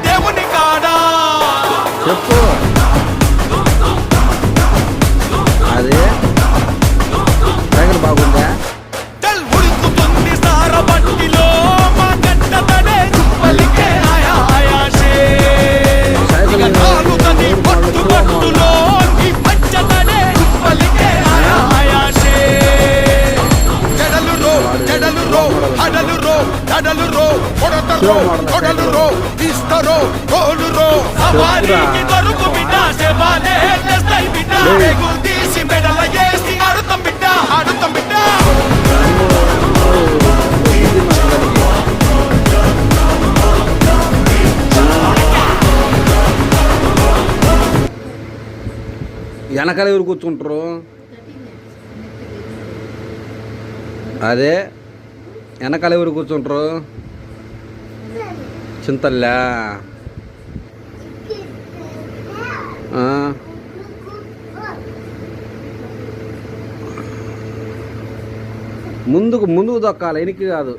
దేవుని కాడా చెప్పు అదే టైగర్ బాగుందా ఉడుకుతుంది సార బట్టిలో మా గడ్డతడే పలికే ఆయాసే కాలుతని పట్టు పట్టులో ఈ పచ్చదడే పలికే ఆయాసే జడలు రో హడలు రో దడలు రో కొడలు రో తీస్తరో గోలు రో సవారికి దొరుకు బిడ్డ సేవాలే చేస్తాయి బిడ్డ రేగులు తీసి మెడల వేసి ఆడుతాం బిడ్డ వెనకాల ఎవరు కూర్చుంటారు అదే వెనకాల ఎవరు కూర్చుంటారు చింతల్లా ముందుకు దొక్కాలి వెనక్కి కాదు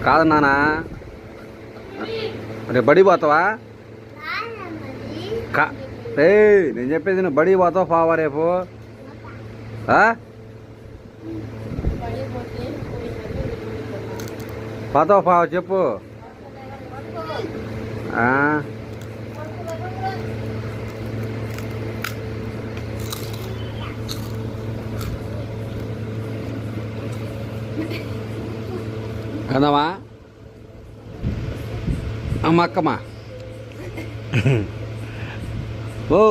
కాదు నానా రేపు బడి పోతావా నేను చెప్పేది నువ్వు బడి పోతావా పావా రేపు పోతావా పావా చెప్పు కదమ్మా అమ్మ అక్కమ్మా ఓ